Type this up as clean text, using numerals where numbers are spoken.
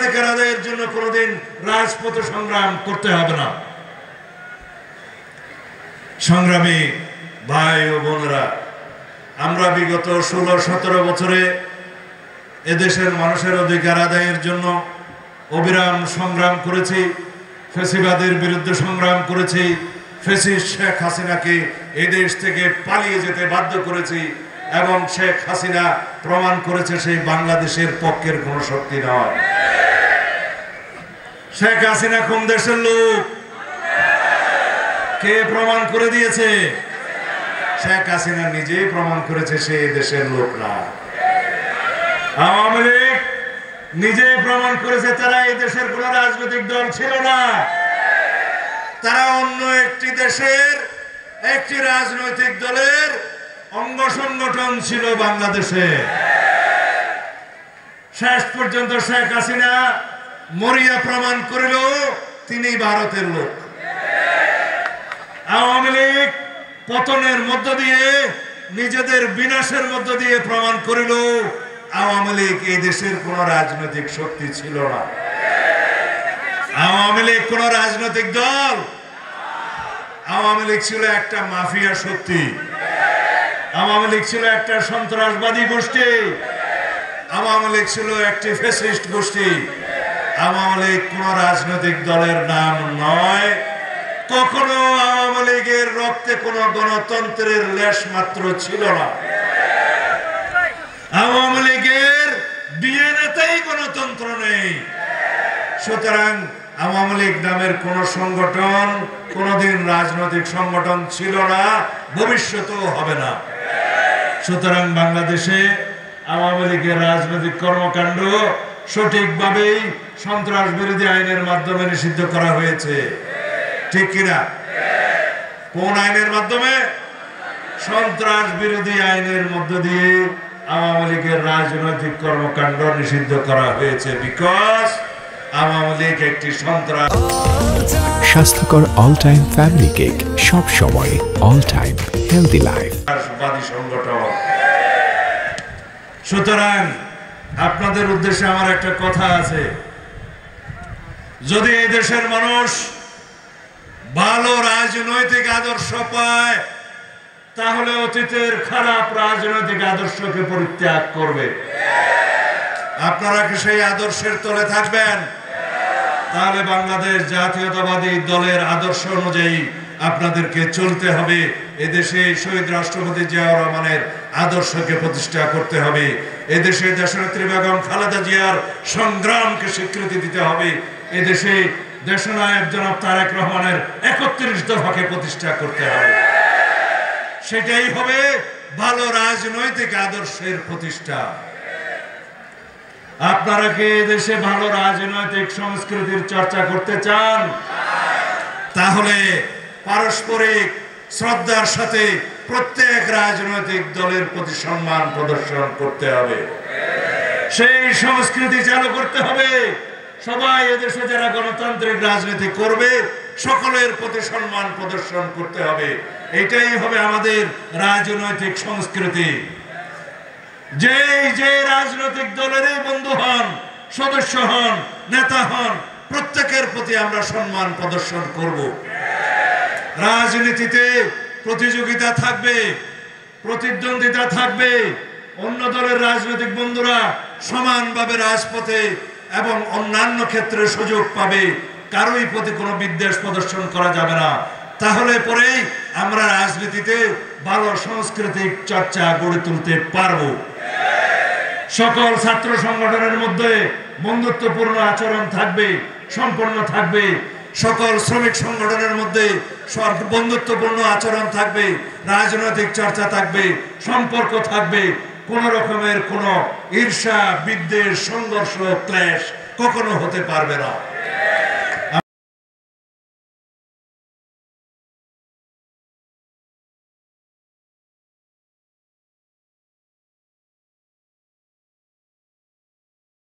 অধিকার আদায়ের জন্য কোনোদিন রাজপথে সংগ্রাম করতে হবে না। সংগ্রামী ভাই ও বোনেরা, আমরা বিগত 16-17 বছরে এদেশের মানুষের অধিকার আদায়ের জন্য অবিরাম সংগ্রাম করেছি, ফ্যাসিবাদের বিরুদ্ধে সংগ্রাম করেছি, ফ্যাসিস্ট শেখ হাসিনাকে এই দেশ থেকে পালিয়ে যেতে বাধ্য করেছি এবং শেখ হাসিনা প্রমাণ করেছে সেই বাংলাদেশের পক্ষের কোনো শক্তি নয়। শেখ হাসিনা কোন দেশের লোক? কে প্রমাণ করে দিয়েছে? শেখ হাসিনা নিজেই প্রমাণ করেছে সে দেশের লোক না। আওয়ামী লীগ নিজেই প্রমাণ করেছে তারা এই দেশের কোন রাজনৈতিক দল ছিল না, তারা অন্য একটি দেশের একটি রাজনৈতিক দলের অঙ্গ সংগঠন ছিল বাংলাদেশে। শেষ পর্যন্ত শেখ হাসিনা মরিয়া প্রমাণ করিল তিনি ভারতের লোক। আওয়ামী লীগ পতনের মধ্য দিয়ে, নিজেদের বিনাশের মধ্য দিয়ে প্রমাণ করিল আওয়ামী লীগ এই দেশের কোন রাজনৈতিক শক্তি ছিল না। আওয়ামী লীগ কোন রাজনৈতিক দল? আওয়ামী লীগ ছিল একটা মাফিয়া শক্তি, আওয়ামী লীগ ছিল একটা সন্ত্রাসবাদী গোষ্ঠী, আওয়ামী লীগ ছিল একটি ফ্যাসিস্ট গোষ্ঠী। আওয়ামী লীগ কোন রাজনৈতিক দলের নাম নয়। কখনো আওয়ামী লীগের রক্তে কোন গণতন্ত্রের লেশ মাত্র ছিল না। আওয়ামী লীগের ডিএনএতেই গণতন্ত্র নেই। সুতরাং আওয়ামী লীগ নামের কোন সংগঠন কোনদিন রাজনৈতিক সংগঠন ছিল না, ভবিষ্যতেও হবে না। সুতরাং বাংলাদেশে আওয়ামী লীগের রাজনৈতিক কর্মকাণ্ড সঠিকভাবেই সন্ত্রাস বিরোধী আইনের মাধ্যমে নিষিদ্ধ করা হয়েছে, ঠিক কিনা? কোন আইনের মাধ্যমে? সন্ত্রাস বিরোধী আইনের মধ্য দিয়ে আওয়ামী লীগের রাজনৈতিক কর্মকাণ্ড নিষিদ্ধ করা হয়েছে, বিকজ আওয়ামী লীগ একটি সন্ত্রাস। স্বাস্থ্যকর অল টাইম ফ্যামিলি কেক, সব সময় অল টাইম হেলদি লাইফ সংগঠন। সুতরাং আপনাদের উদ্দেশ্যে আমার একটা কথা আছে, যদি এই দেশের মানুষ ভালো রাজনৈতিক আদর্শ পায় তাহলে অতীতের খারাপ রাজনৈতিক আদর্শকে পরিত্যাগ করবে। আপনারা কি সেই আদর্শের তলে থাকবেন? তাহলে বাংলাদেশ জাতীয়তাবাদী দলের আদর্শ অনুযায়ী আপনাদেরকে চলতে হবে। এদেশে শহীদ রাষ্ট্রপতি জিয়াউর রহমানের আদর্শকে প্রতিষ্ঠা করতে হবে। এদেশে দেশনেত্রী বেগম খালেদা জিয়ার সংগ্রামকে স্বীকৃতি দিতে হবে। এদেশে দেশনায়ক জনাব তারেক রহমানের 31 দফাকে প্রতিষ্ঠা করতে হবে। সেটাই হবে ভালো রাজনৈতিক আদর্শের প্রতিষ্ঠা। আপনারা কি দেশে ভালো রাজনৈতিক সংস্কৃতির চর্চা করতে চান? তাহলে পারস্পরিক শ্রদ্ধার সাথে প্রত্যেক রাজনৈতিক দলের প্রতি সম্মান প্রদর্শন করতে হবে, সেই সংস্কৃতি চালু করতে হবে। সবাই এদেশে যারা গণতান্ত্রিক রাজনীতি করবে সকলের প্রতি সম্মান প্রদর্শন করতে হবে। এটাই হবে আমাদের রাজনৈতিক সংস্কৃতি। যে রাজনৈতিক দলেরই বন্ধু হন, সদস্য হন, নেতা হন, প্রত্যেকের প্রতি আমরা সম্মান প্রদর্শন করব। রাজনীতিতে প্রতিযোগিতা থাকবে, প্রতিদ্বন্দ্বিতা থাকবে। অন্য দলের রাজনৈতিক বন্ধুরা সমানভাবে রাজপথে এবং অন্যান্য ক্ষেত্রে সুযোগ পাবে, কারোই প্রতি কোনো বিদ্বেষ প্রদর্শন করা যাবে না। তাহলে পরেই আমরা রাজনীতিতে ভালো সাংস্কৃতিক চর্চা গড়ে তুলতে পারবো। সকল ছাত্র সংগঠনের মধ্যে বন্ধুত্বপূর্ণ আচরণ থাকবে, সম্পন্ন থাকবে। সকল শ্রমিক সংগঠনের মধ্যে বন্ধুত্বপূর্ণ আচরণ থাকবে, রাজনৈতিক চর্চা থাকবে, সম্পর্ক থাকবে। কোন রকমের কোন ঈর্ষা, বিদ্বেষ, সংঘর্ষ, ক্লেশ কখনো হতে পারবে না।